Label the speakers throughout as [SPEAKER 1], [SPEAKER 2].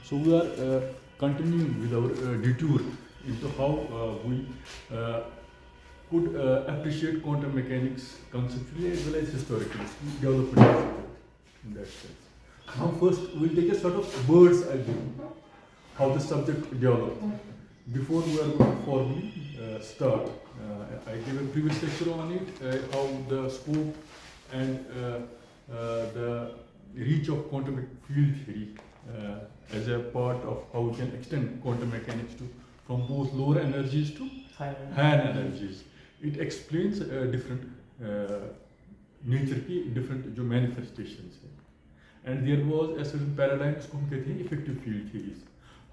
[SPEAKER 1] So we are continuing with our detour into how we could appreciate quantum mechanics conceptually as well as historically, development in that sense. Now first we'll take a sort of bird's eye view, how the subject developed. Before we are going to formally start, I gave a previous lecture on it, how the scope and the reach of quantum field theory as a part of how we can extend quantum mechanics to from both lower energies to higher energies. It explains different nature की different जो manifestations है. And there was a certain paradigm जिसको हम कहते हैं effective field theories.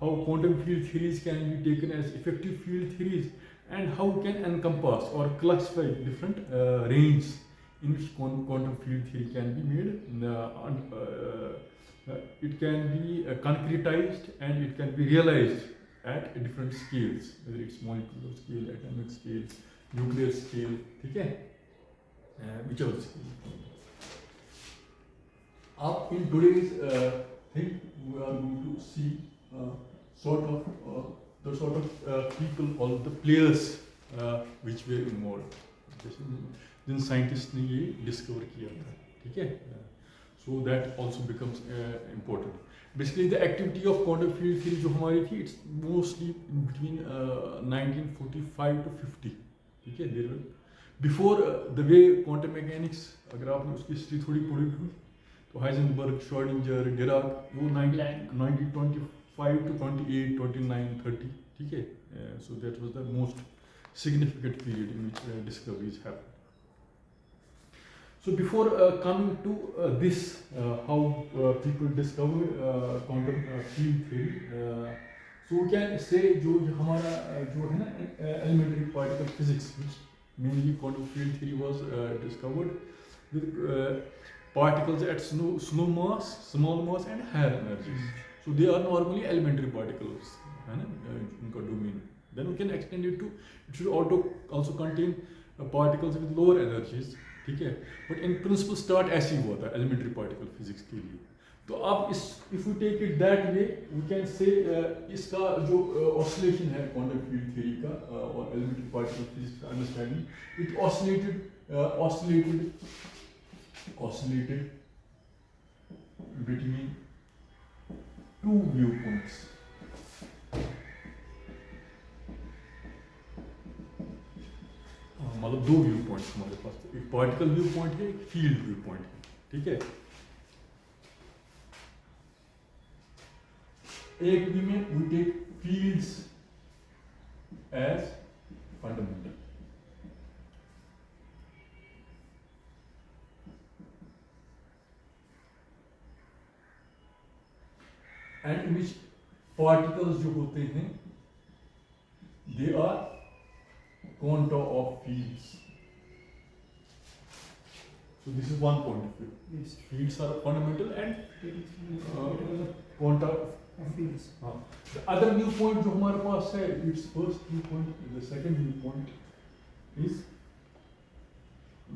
[SPEAKER 1] How quantum field theories can be taken as effective field theories and how can encompass or classify different ranges in which quantum field theory can be made. It can be concretized and it can be realized at different scales, whether it's molecular scale, atomic scale, nuclear scale, ठीक है? Whichever scale. Up in today's thing, we are going to see the sort of people or the players which were involved. जिन scientist ने ये discover किया था, ठीक है? So that also becomes important. Basically, the activity of quantum field theory जो हमारी थी, it's mostly in between 1945 to 50. ठीक है? There were before the way quantum mechanics, अगर आपने उसकी हिस्ट्री थोड़ी पढ़ी हुई, तो हाइजेनबर्ग, श्रोडिंगर, डिराक, वो 1925 to 28, 29, 30. ठीक है? So that was the most significant period in which discoveries happened. So before coming to this, how people discover quantum field theory, so we can say जो हमारा जो है ना elementary particle physics, which mainly quantum field theory was discovered with particles at small mass and higher energies. So they are normally elementary particles, है ना उनका domain. Then we can extend it to, it should also contain particles with lower energies. ठीक है, but in principle start ऐसे ही हुआ था elementary particle physics के लिए. तो आप इस if you take it that way, we can say इसका जो ऑसिलेशन है क्वांटम फील्ड थ्योरी का और एलिमेंट्री पार्टिकल फिजिक्स का understanding, it oscillated between two viewpoints. मतलब दो व्यू पॉइंट्स हमारे पास, एक पार्टिकल व्यू पॉइंट है, एक फील्ड व्यू पॉइंट है. ठीक है, एक व्यू में we take fields as fundamental, and in which particles जो होते हैं they are contour of fields. So this is one point of view.
[SPEAKER 2] Yes.
[SPEAKER 1] Fields are fundamental and contour
[SPEAKER 2] of fields.
[SPEAKER 1] The other viewpoint जो हमारे पास है, its first viewpoint, the second viewpoint is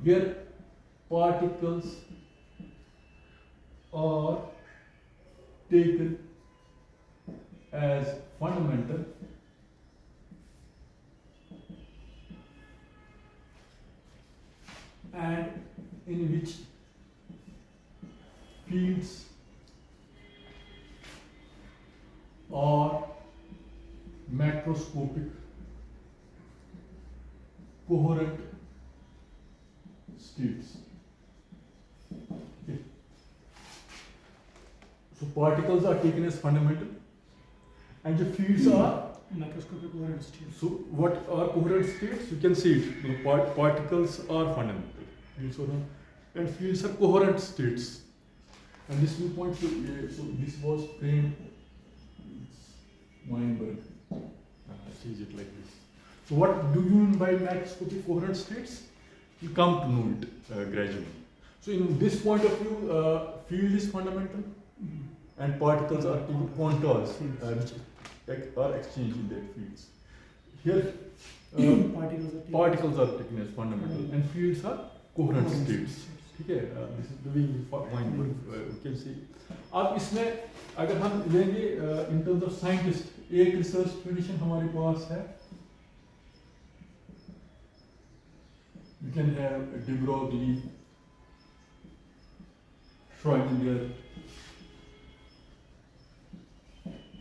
[SPEAKER 1] where particles are taken as fundamental and in which fields are macroscopic coherent states. Okay. So particles are taken as fundamental and the fields are
[SPEAKER 2] Macroscopic coherent states.
[SPEAKER 1] So what are coherent states? You can see it. Particles are fundamental. And fields are coherent states. And this viewpoint, so this was framed, Weinberg sees it like this. So what do you mean by macroscopic coherent states? You come to know it gradually. So in this point of view, field is fundamental, and particles are contours which are exchanged in their fields. Here, particles are taken as fundamental, and fields are coherent states. Okay, this is the way Weinberg we can see अब इसमें अगर हम लेंगे in terms of scientist, एक research tradition हमारे पास है, you can have de Broglie, Schrödinger,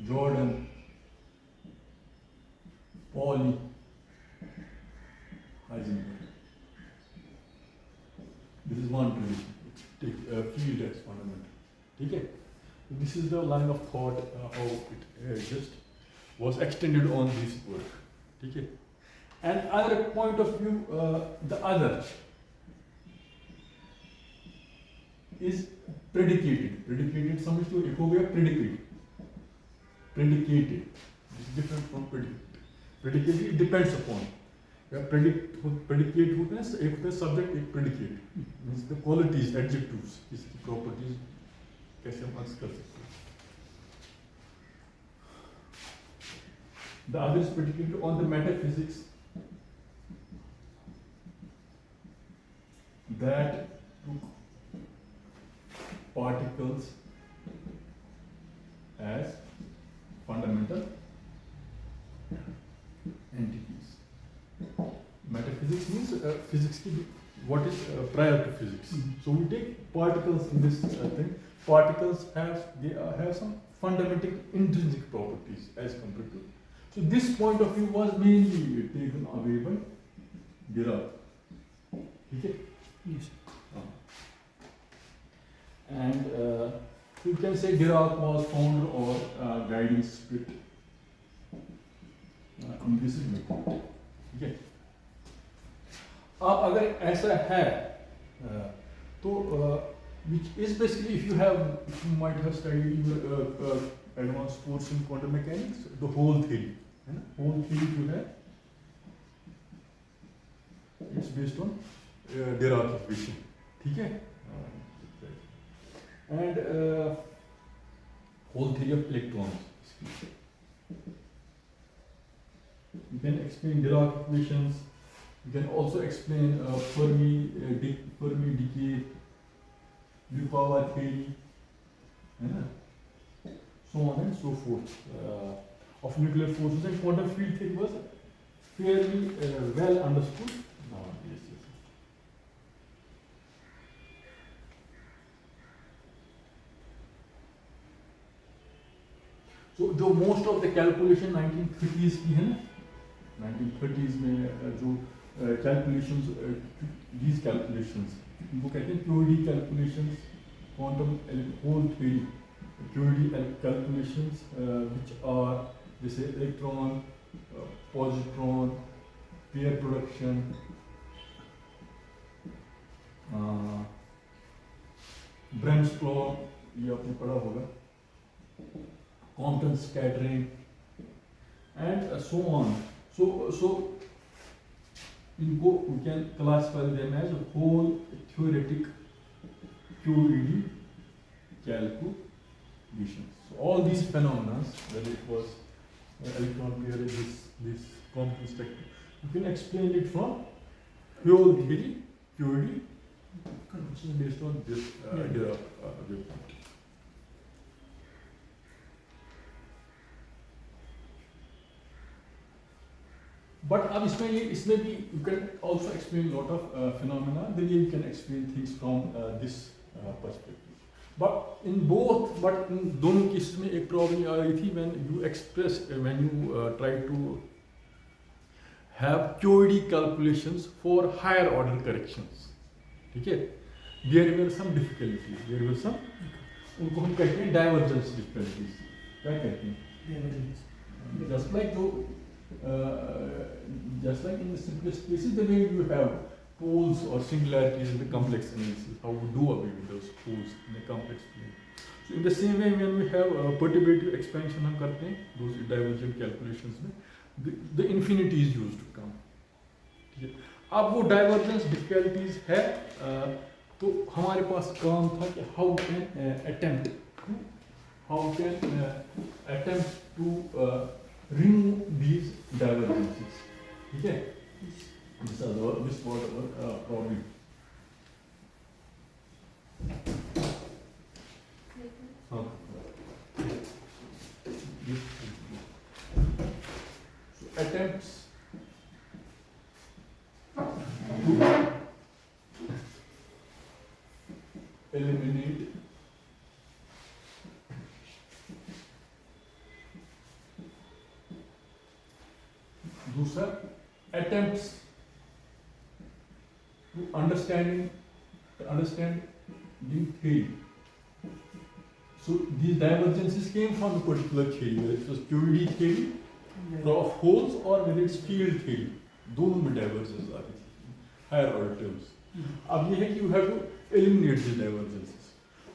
[SPEAKER 1] Jordan, Pauli, Heisenberg. This is one tradition. Take field as fundamental. Okay? This is the line of thought how it just was extended on this work. Okay? And other point of view, the other is predicated. Predicated समझते हो, एक हो गया predicate. Predicated. This is different from predicate. Predicated it depends upon. या predicate होता है, एक होता है subject, एक predicate. Means the qualities, adjectives, इसकी properties कैसे हम अर्ज कर सकते हैं. The other is predicated on the metaphysics that took particles as fundamental entities. Metaphysics means physics ki, what is prior to physics. So we take particles in this thing. Particles have some fundamental intrinsic properties as compared to. So this point of view was mainly taken away by Dirac. Okay?
[SPEAKER 2] Yes.
[SPEAKER 1] And you can say Dirac was founder or guiding spirit in this method. Okay. अब अगर ऐसा है तो which is basically if you might have studied your advanced course in quantum mechanics, the whole theory, है ना? Whole theory जो है it's based on Dirac equation, ठीक है? And whole theory of electrons. You can explain Dirac equations. You can also explain Fermi decay, Yukawa theory, so on and so forth of nuclear forces, and quantum field theory was fairly well understood nowadays. So जो most of the calculation 1930s की है ना, 1930s में जो calculations, these calculations, वो कहते हैं QED calculations, quantum whole theory, QED calculations which are जैसे electron, positron, pair production, Brems's law, ये आपने पढ़ा होगा, Compton scattering, and so on. So we can classify them as whole theoretic QED calculations. So all these phenomena, whether it was electron pair, this Compton spectrum, you can explain it from whole theory QED, which is based on this viewpoint. But अब इसमें भी you can also explain lot of phenomena. Then you can explain things from this perspective. But in दोनों cases में एक problem आ रही थी when you try to have QED calculations for higher order corrections. ठीक है? There were some difficulties. There were some, उनको हम कहते हैं divergence difficulties. क्या कहते हैं?
[SPEAKER 2] Divergence.
[SPEAKER 1] Just like in the simplest cases, the way you have poles or singularities in the complex analysis, how we do away with those poles in a complex plane. So in the same way, when we have perturbative expansion हम करते हैं, those divergent calculations में, the infinity is used to come. ठीक है? अब वो divergence difficulties है, तो हमारे पास काम था कि how can attempt to remove these divergences. ठीक है? This was our problem. हाँ this so attempts to eliminate दूसरा attempts to understand the theory. So these divergences came from a particular theory, whether it was QED theory of holes or whether it's field theory. दोनों में divergences आ रही थी, higher order terms. अब ये है कि you have to eliminate these divergences.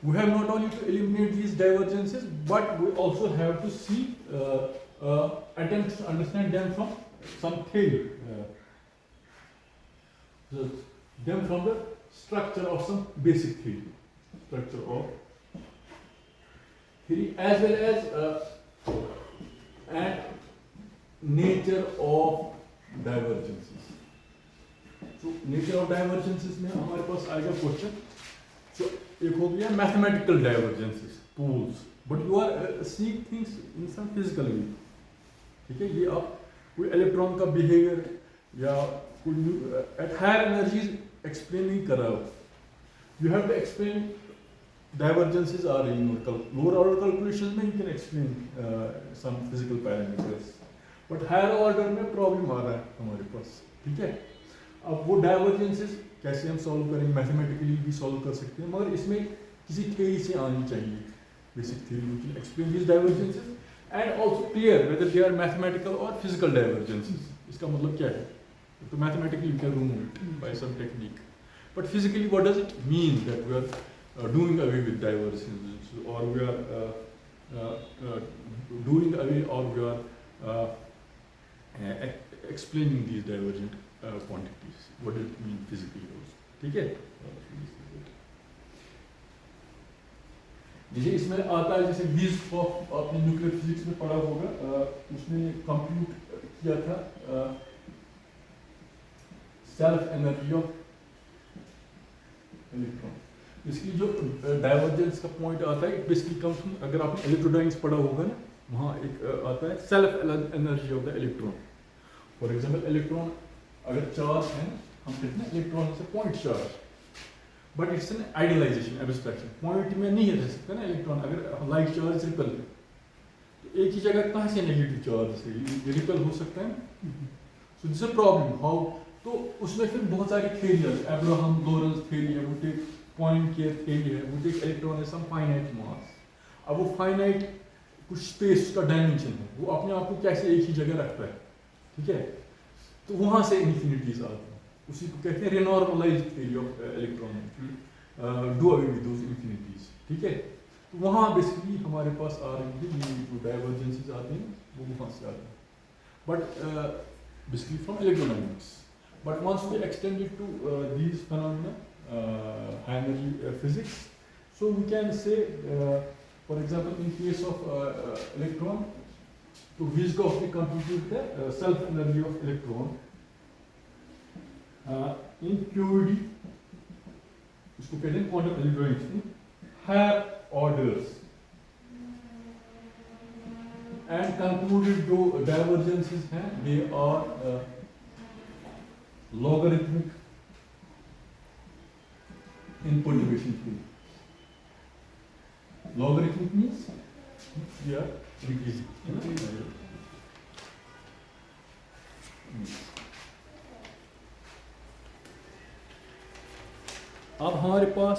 [SPEAKER 1] We have not only to eliminate these divergences, but we also have to see attempts to understand them from some theory. Them from the structure of some basic theory. Structure of theory as well as and nature of divergences. So nature of divergences में हमारे पास आएगा question. So एक हो गया mathematical divergences, pools. But you are seeing things in some physical way. ठीक है, ये आप कोई इलेक्ट्रॉन का बिहेवियर या कोई at higher energies explain नहीं कर रहा हो. You have to explain divergences are in lower order calculations में you can explain some physical parameters. But higher order में problem आ रहा है हमारे पास. ठीक है, अब वो divergences कैसे हम solve करेंगे, mathematically भी solve कर सकते हैं, मगर इसमें किसी theory से आनी चाहिए, basic theory which will explain these divergences and also clear whether they are mathematical or physical divergences. इसका मतलब क्या है? So mathematically you can remove it by some technique. But physically, what does it mean that we are doing away with divergences, or we are doing away, or we are explaining these divergent quantities? What does it mean physically also? ठीक है? जैसे इसमें आता है, जैसे वीज आपने nuclear physics में पढ़ा होगा, उसने कंप्यूट किया था सेल्फ एनर्जी ऑफ इलेक्ट्रॉन. इसकी जो डाइवर्जेंस का पॉइंट आता है, इट बेसिकली कम्स फ्रॉम, अगर आपने इलेक्ट्रोडाइनमिक्स पढ़ा होगा ना, वहाँ एक आता है self energy of the electron. For example electron अगर चार्ज है, हम कहते हैं इलेक्ट्रॉन से point charge, but it's an idealisation, abstraction. Point में नहीं रह सकता ना इलेक्ट्रॉन. अगर लाइक चार्ज रिपल है तो एक ही जगह कहाँ से नेगेटिव चार्ज से रिपल हो सकता है. So this a problem how. तो उसमें फिर बहुत सारी थ्योरी है, एब्राहम लोरेंस थ्योरी है, वो टेक पॉइंट केयर थ्योरी है, वो टेक इलेक्ट्रॉन है सम फाइनाइट मास. अब वो फाइनाइट कुछ स्पेस का डायमेंशन है, वो अपने आप को कैसे एक ही जगह रखता है. ठीक है, तो वहाँ से इन्फिनिटीज आती हैं. उसी को कहते हैं renormalised theory of electron, do away with those infinities. ठीक है, तो वहाँ बेसिकली हमारे पास आ रही है ये जो डाइवर्जेंसेस आते हैं वो वहाँ से आते हैं, but basically from electrodynamics. But once we extend it to these phenomena, high energy physics, so we can say, for example, in case of electron, to Vygotsky computed the self energy of electron in QED, इसको कहते हैं quantum electronics, in higher orders, and concluded जो divergences हैं, they are logarithmic in perturbation field. Logarithmic means we are increasing. अब हमारे पास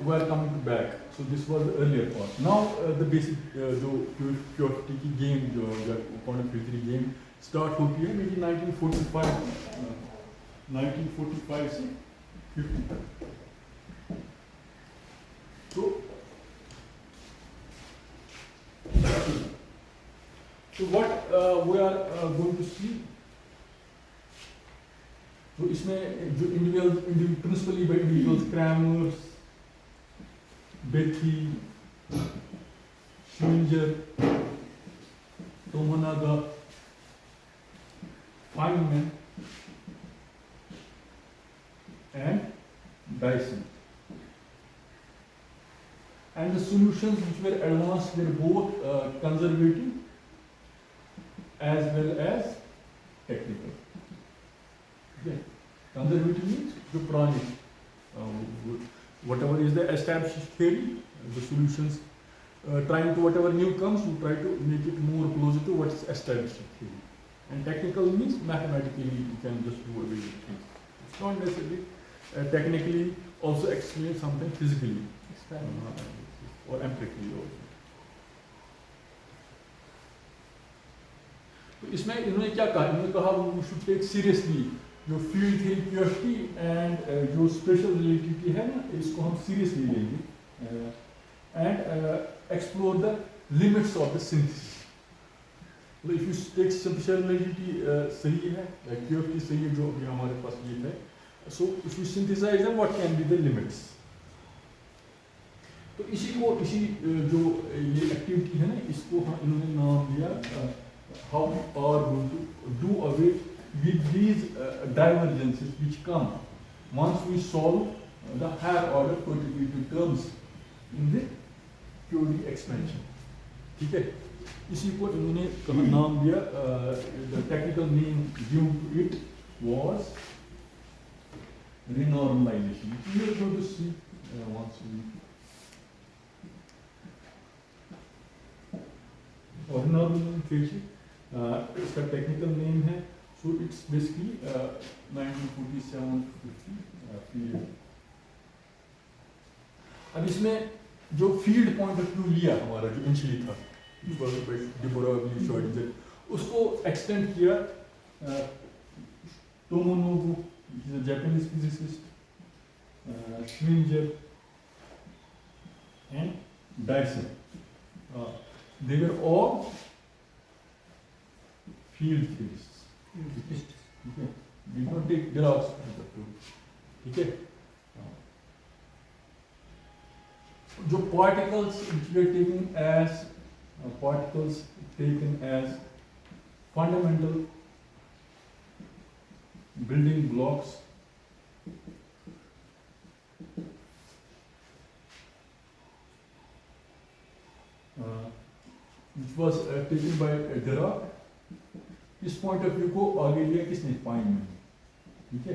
[SPEAKER 1] we are coming back. So this was the earlier part. Now the basic जो QFT की game जो quantum field game start होती है maybe 1945 से 50 तक. So what we are going to see. तो इसमें जो individual principally by individuals, Kramers, Bethe, Schrödinger, Tomonaga, Feynman, and Dyson. and the solutions which were advanced were both conservative as well as technical. Okay. Conservative means the project, whatever is the established theory, the solutions, trying to whatever new comes, you try to make it more closer to what is established theory. And technical means mathematically you can just do away with things. It's not necessarily technically also explain something physically or empirically also. तो इसमें इन्होंने क्या कहा? इन्होंने कहा we should take seriously जो field theory QFT and जो special relativity है ना, इसको हम सीरियसली लेंगे and explore the limits of the synthesis. तो if you take special relativity सही है, क्यूएफटी सही है, जो अभी हमारे पास ये है, so if you synthesize them what can be the limits. तो इसी जो ये एक्टिविटी है ना, इसको हम इन्होंने नाम दिया how we are going to do away with these divergences which come once we solve the higher order quantitative terms in the Curie expansion. ठीक है, इसी को इन्होंने कहा नाम दिया, the technical name given to it was renormalization. We are going to see once we renormalization. इसका technical name है, सो इट्स बेसिकली 1947-50 पीरियड. अब इसमें जो फील्ड पॉइंट ऑफ व्यू लिया हमारा, जो इनिशियली था डिबोरा, उसको एक्सटेंड किया Tomonobu, Japanese physicist, Schwinger and Dyson. They were all field theorists. Okay. We don't take Dirac's point of view. ठीक है. जो particles which were taken as fundamental building blocks which was taken by Dirac. इस point of view को आगे लिया किसने? Feynman. ठीक है.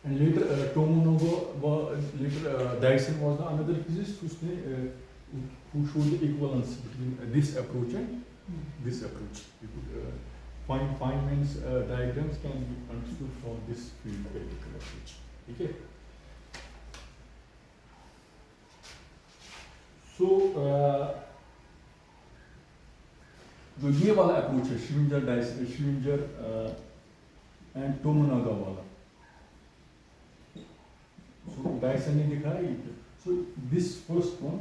[SPEAKER 1] And later Dyson was another physicist who showed the equivalence between this approach and this approach. You could Feynman's diagrams can be understood from this field theoretical approach. Okay. So जो ये वाला approach है, श्विंजर and टोमोनागा वाला, so Dyson ने दिखाया ये. So this first one,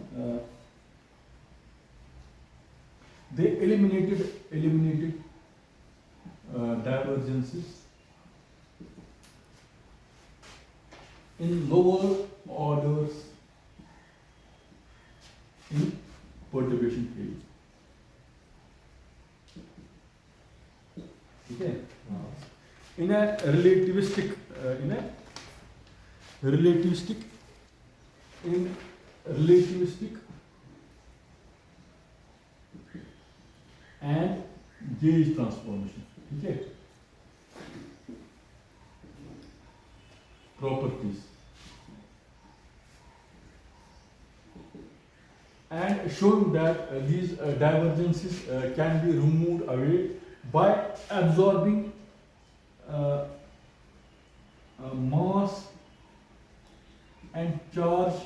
[SPEAKER 1] they eliminated divergences in lower orders in perturbation theory. Okay. In a relativistic and gauge transformation. ठीक है. Properties and showing that these divergences can be removed away by absorbing mass and charge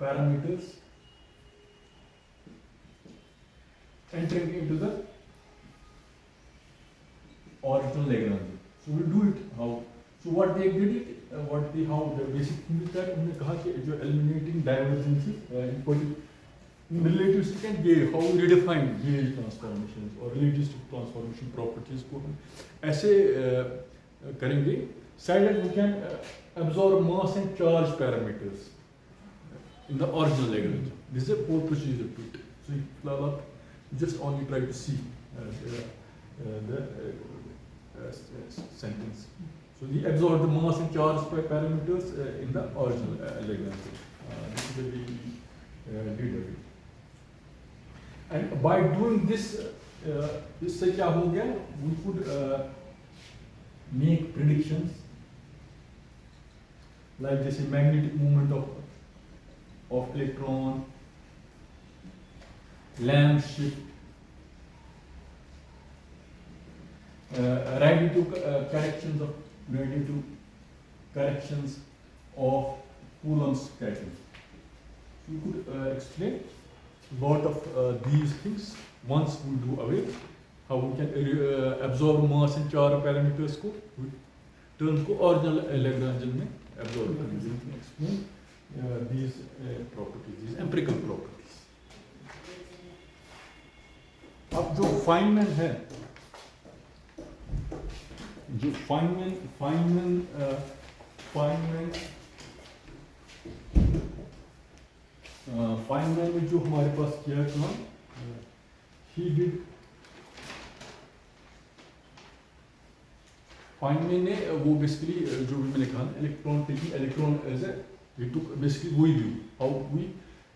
[SPEAKER 1] parameters entering into the original Lagrange. So we do it how? So what they did it, how the basic thing is that उन्होंने कहा कि जो eliminating divergences in relativistic and gauge, how we redefine gauge transformations or relativistic transformation properties को हम ऐसे करेंगे, so that we can absorb mass and charge parameters in the original Lagrangian. This is a whole procedure to it. So you just only try to see the sentence. So he absorbed the mass and charge parameters in the original Lagrangian. This is the way he did it. And by doing this, इससे क्या हो गया? We could make predictions like this magnetic movement of electron, Lamb shift, radiative corrections of Coulomb's scattering. So you could explain a lot of these things once we do away. How we can absorb mass and charge parameters को turn को original Lagrangian में absorb करेंगे. We can explain these properties, these empirical properties. अब जो Feynman है, जो Feynman में जो हमारे पास किया काम, he did Feynman ने वो basically जो भी मैंने कहा electron taking electron as a he took basically वही view how we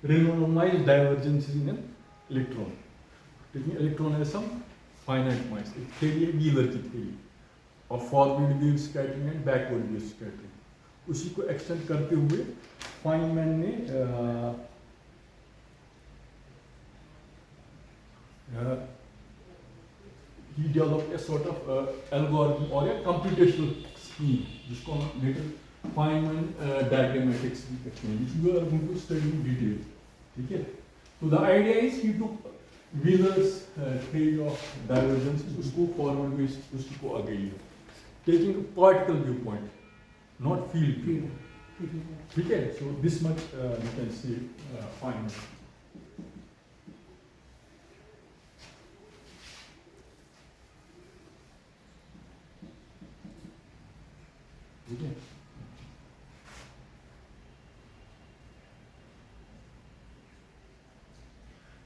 [SPEAKER 1] renormalize divergences in an electron, taking electron as some finite mass. एक theory है Wheeler की theory of forward wave scattering and backward wave scattering. उसी को extend करते हुए Feynman ने he developed a sort of algorithm or a computational scheme, जिसको हम later Feynman diagrammatics explain, which we are going to study in detail. ठीक है? So the idea is he took Wheeler's theory of divergence, उसको forward wave, उसको आगे लिया, taking a particle viewpoint, not field view. ठीक है? So this much you can see Feynman. Okay.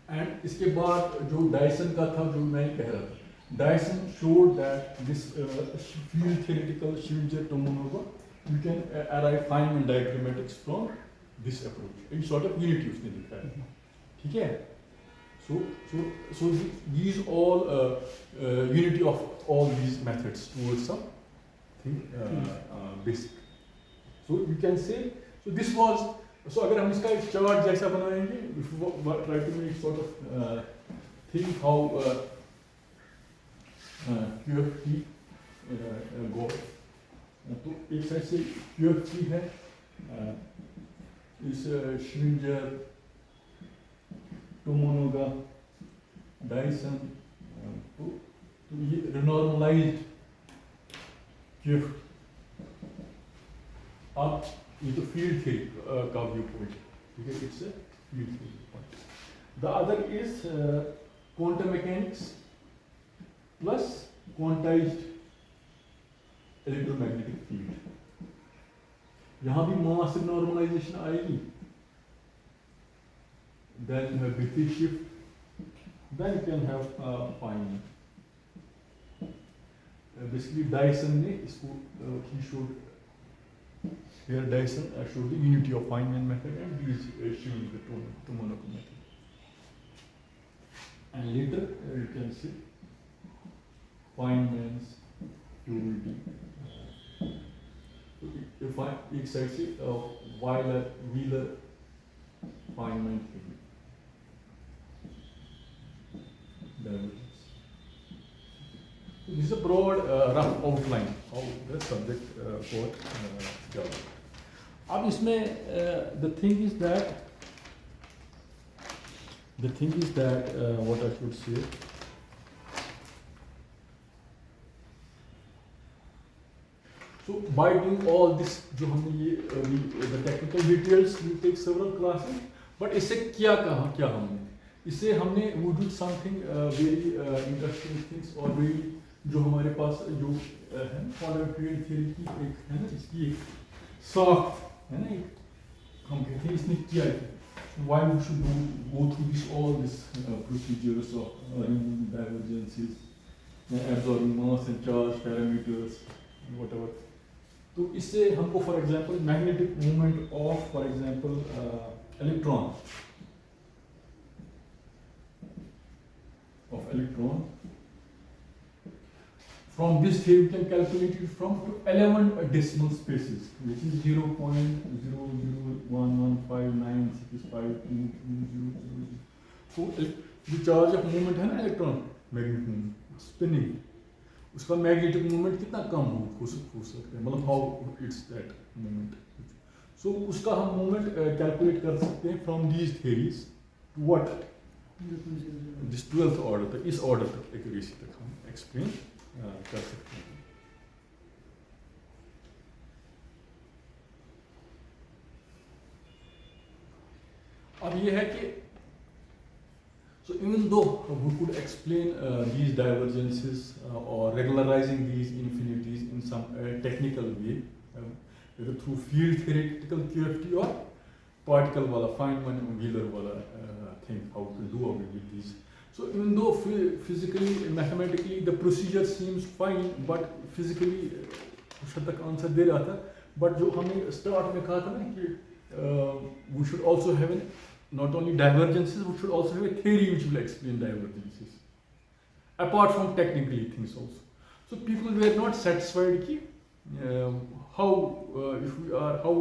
[SPEAKER 1] And इसके बाद जो डायसन का था, जो मैं कह रहा था, Dyson showed that this field theoretical Schwinger-Tomonova, you can arrive Feynman diagrammatics from this approach. In sort of unity उसने दिखाया, ठीक है? So these all unity of all these methods towards some basic. So you can say, so this was, so अगर हम इसका एक chart जैसा बनाएंगे, if we try to make sort of think how QFT go, तो एक side से QFT है, इस Schwinger, Tomonoga, Dyson, तो ये renormalized QFT. अब ये तो field theory का viewpoint, ठीक है? It's a field theory point. The other is quantum mechanics plus quantized electromagnetic field. यहाँ भी mass normalization आएगी, then Bethe shift, then you can have Feynman. Basically Dyson ने इसको he showed here Dyson showed the unity of Feynman method and these showing the Tomonova method. And later you can see Feynman's QED. If I एक side से Wheeler Feynman theory. This is a broad rough outline of the subject for developed. अब इसमें the thing is that what I should say, so by doing all this जो हमने ये the technical details will take several classes, but इससे क्या हमने इससे हमने we did something very interesting things और very जो हमारे पास जो है quantum field theory की एक है ना, इसकी एक साख है ना, एक हम कहते हैं इसने किया है why we should go through all this procedures of removing divergences, absorbing mass and charge parameters, and whatever. तो इससे हमको for example magnetic movement of for example electron from this theory we can calculate it from 11 decimal spaces, which is 0.00115965220. So the charge of movement है ना electron magnetic movement spinning, उसका magnetic movement कितना कम हो सकता है, मतलब how it's that movement. So उसका हम movement calculate कर सकते हैं from these theories to what this 12th order तक, इस order तक accuracy तक हम explain कर सकते हैं. अब ये है कि so even though we could explain these divergences or regularizing these infinities in some technical way, whether through field theoretical QFT or particle wala Feynman Wheeler wala thing, how to do away with these. So even though physically, mathematically the procedure seems fine, but physically उसका तक answer दे रहा था, but जो हमने start में कहा था ना कि we should also have not only divergences, we should also have a theory which will explain divergences, apart from technically things also. So people were not satisfied कि how we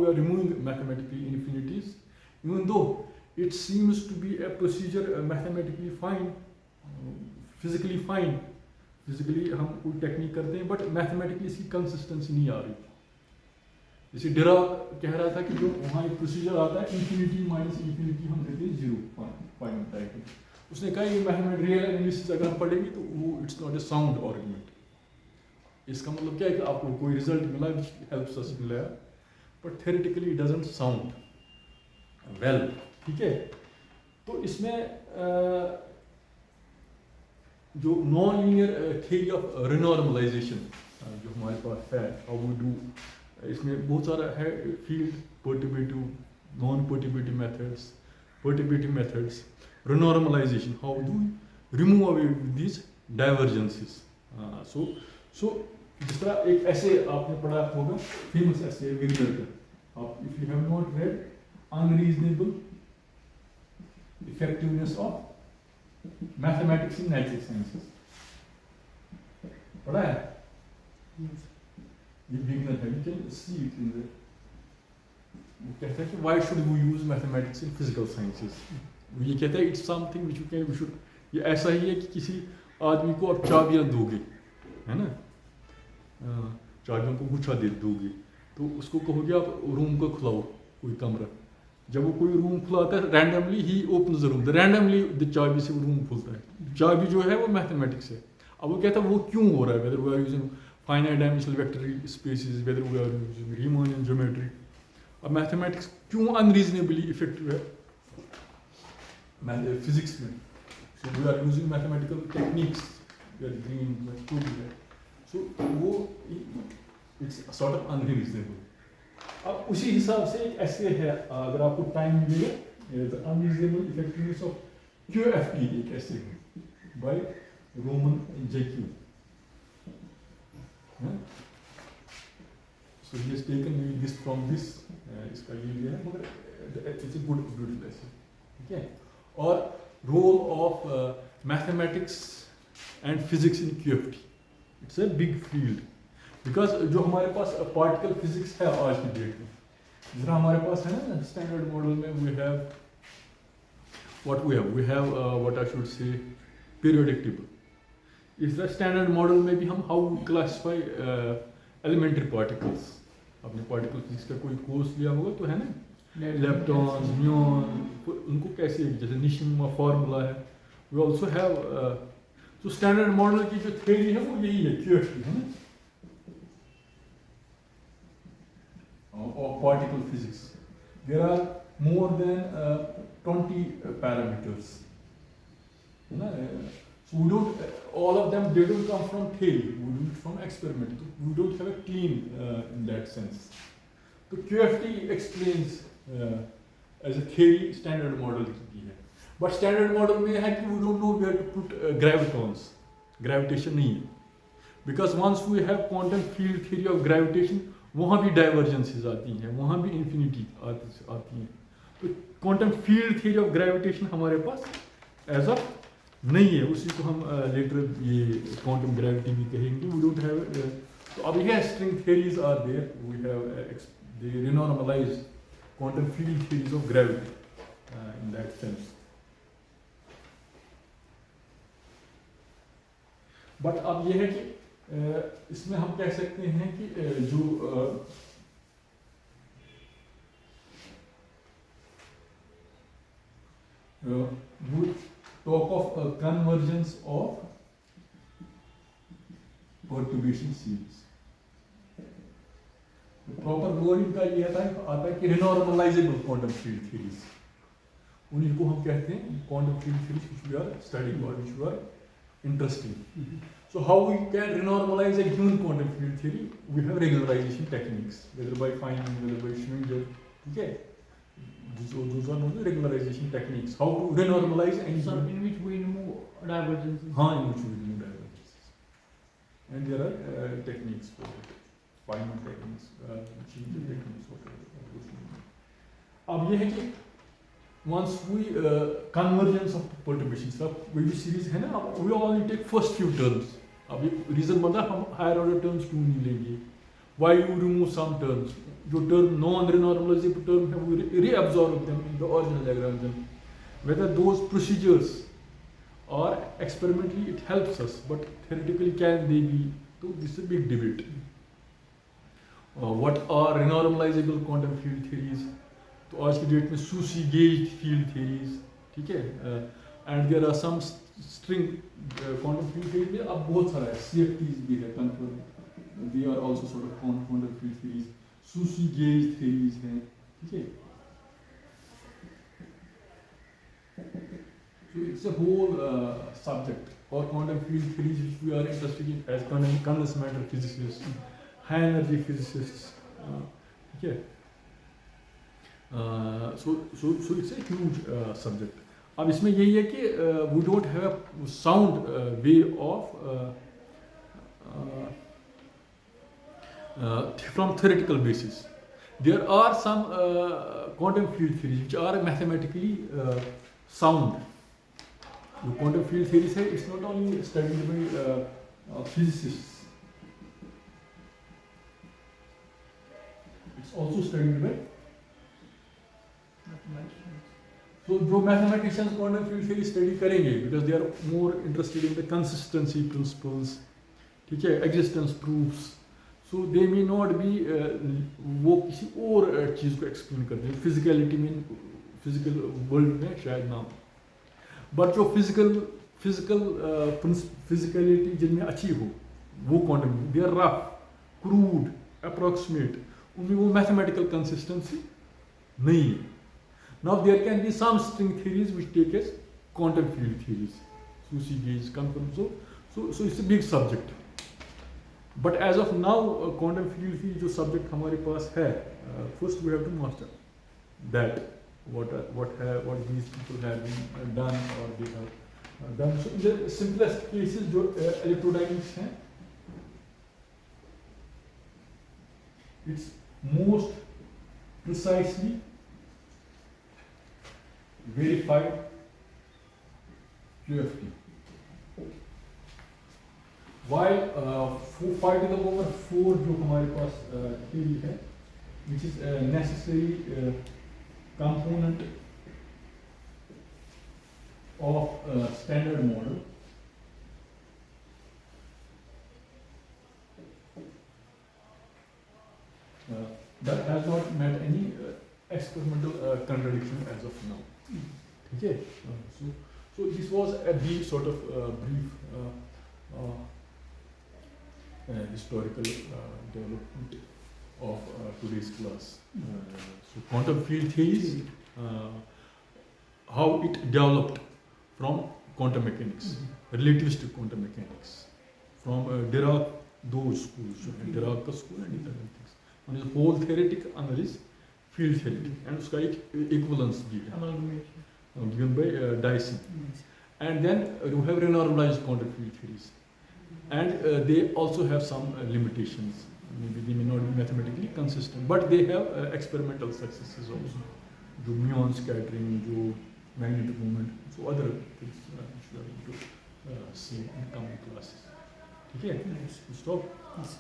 [SPEAKER 1] are removing mathematically infinities, even though it seems to be a procedure mathematically fine, physically fine. Physically हम कोई technique करते हैं, but mathematically इसकी consistency नहीं आ रही. जैसे Dirac कह रहा था कि जो वहाँ एक प्रोसीजर आता है इंफिनिटी माइनस इंफिनिटी हम देते हैं 0 टाइप में, उसने कहा ये मैथमेटिकल रियल एनालिसिस अगर हम पढ़ेंगे तो वो it's not a sound argument. इसका मतलब क्या है कि आपको कोई रिजल्ट मिला which helps us in lab, but theoretically it doesn't sound well. ठीक है, तो इसमें जो नॉन लीनियर थ्योरी ऑफ रिनॉर्मलाइजेशन जो हमारे पास है, हाउ वी डू, इसमें बहुत सारा है field, perturbative, non perturbative methods, perturbative methods, renormalisation, how do remove away these divergences. So जिस तरह एक ऐसे आपने पढ़ा होगा फेमस ऐसे विलियर का, आप if you have not red unreasonable effectiveness of mathematics in natural sciences, पढ़ा है? ये बिगिनर है, you can see it in the, वो कहता है कि why should we use mathematics in physical sciences? ये कहता है it's something which we should, ये ऐसा ही है कि किसी आदमी को आप चाबियाँ दोगे, है ना, चाबियों को गुच्छा दे दोगे, तो उसको कहोगे आप रूम को खुलाओ कोई कमरा, जब वो कोई रूम खुलाता है randomly he opens the room, the randomly the चाबी से वो रूम खुलता है, चाबी जो है वो मैथमेटिक्स है. अब वो कहता है वो क्यों हो रहा है, whether we are using finite dimensional vector spaces, whether we are using Riemannian geometry, अब mathematics क्यों unreasonably effective है physics में. So we are using mathematical techniques, we are doing to do that. So वो it's sort of unreasonable. अब उसी हिसाब से एक ऐसे है, अगर आपको टाइम मिलेगा, the unreasonable effectiveness of QFT एक ऐसे है by Roman JQ. So he has taken this from this, इसका ये लिया है, मगर it's a good lesson. ठीक है, और role of mathematics and physics in QFT, it's a big field, because जो हमारे पास particle physics है आज की डेट में, जरा हमारे पास है ना standard model में we have what I should say periodic table. इस स्टैंडर्ड मॉडल में भी हम हाउ क्लासिफाई एलिमेंट्री पार्टिकल्स, आपने पार्टिकल फिजिक्स का कोई कोर्स लिया होगा तो है ना, लेप्टॉन्स, म्यून, उनको कैसे, जैसे निशिमा फार्मूला है, वी आल्सो हैव, तो स्टैंडर्ड मॉडल की जो थ्योरी है वो यही है, क्यूएफटी है ना, और particle physics. There are more than 20 parameters, है ना. So we don't, all of them, they don't come from theory, we do it from experiment. We don't have a clean in that sense. So QFT explains as a theory standard model की है, but standard model में है कि we don't know where to put gravitons, gravitation नहीं है, because once we have quantum field theory of gravitation, वहाँ भी divergences आती हैं, वहाँ भी इन्फिनिटी आती हैं, तो quantum field theory of gravitation हमारे पास एज ऑफ नहीं है, उसी को हम लेटर ये क्वांटम ग्रेविटी भी कहेंगे, वी डोंट हैव। तो अब यह string theories are there, we have they renormalise quantum field theories of gravity in that sense. But अब यह है कि इसमें हम कह सकते हैं कि जो would talk of convergence of perturbation series. Proper word इनका ये आता है कि रिनॉर्मलाइजेबल क्वांटम फील्ड थ्योरीज, उन्हीं को हम कहते हैं quantum field theories which we are studying और which we are interesting. So how we can renormalize a given quantum field theory? We have regularization techniques, whether by finding, whether by Schwinger, okay? Those are known as regularization techniques. How to renormalize any
[SPEAKER 3] So
[SPEAKER 1] given.
[SPEAKER 3] in which we remove divergences.
[SPEAKER 1] In which we remove divergences. And there are techniques for it. Feynman techniques, Schwinger techniques, whatever. अब ये है कि once we convergence of perturbations, अब वही series है ना, अब we only take first few terms. अब ये रीजन बनता है हम हायर ऑर्डर टर्म्स क्यों नहीं लेंगे, why you remove some terms, जो टर्म नॉन रिनॉर्मलाइजेबल टर्म है वो reabsorb them in the original Lagrangian. Whether those procedures are experimentally it helps us, but theoretically can they be, so this is a big debate. What are renormalizable quantum field theories? तो आज की date में sushi gauge field theories, ठीक है, and there are some string quantum field theories में अब बहुत सारा है, सीएफटीज भी है, confirm they are also sort of quantum field theories, SUSY gauge theories हैं, ठीक है। So it's a whole subject or quantum field theories which we are interested in as condensed matter physicists, high energy physicists, ठीक है। So it's a huge subject. अब इसमें यही है कि we don't have a sound way of from theoretical basis. There are some quantum field theories which are mathematically sound. The quantum field theories है, it's not only studied by physicists, it's also studied by so जो mathematicians quantum field theory study करेंगे because they are more interested in the consistency principles, ठीक है, existence proofs, so they may not be वो किसी और चीज़ को explain करते हैं, physicality में, physical world में शायद ना, but जो physicality जिनमें अच्छी हो वो quantum, they are rough, crude, approximate, उनमें वो mathematical consistency नहीं है। Now there can be some string theories which take as quantum field theories, Susy gauge, confirm, so it's a big subject. But as of now, quantum field theory जो subject हमारे पास है, first we have to master that what these people have been done or they have done. So in the simplest cases जो electrodynamics हैं, it's most precisely verified QFT. While 5 to the power 4 जो हमारे पास theory है, which is a necessary component of standard model, that has not met any experimental contradiction as of now. Okay, so this was a brief sort of brief historical development of today's class. So quantum field theories, how it developed from quantum mechanics, relativistic quantum mechanics, from Dirac, those schools, Dirac school and other things. One is whole theoretic analysis, field theory and उसका एक equivalence भी है
[SPEAKER 3] Amalgamation.
[SPEAKER 1] given by Dyson. And then you have renormalized quantum field theories, and they also have some limitations. Maybe they may not be mathematically consistent, but they have experimental successes also. जो muon scattering, जो magnetic moment, so other things which we are going to see in coming classes. ठीक है?
[SPEAKER 2] Nice.
[SPEAKER 1] Stop.
[SPEAKER 2] Yes.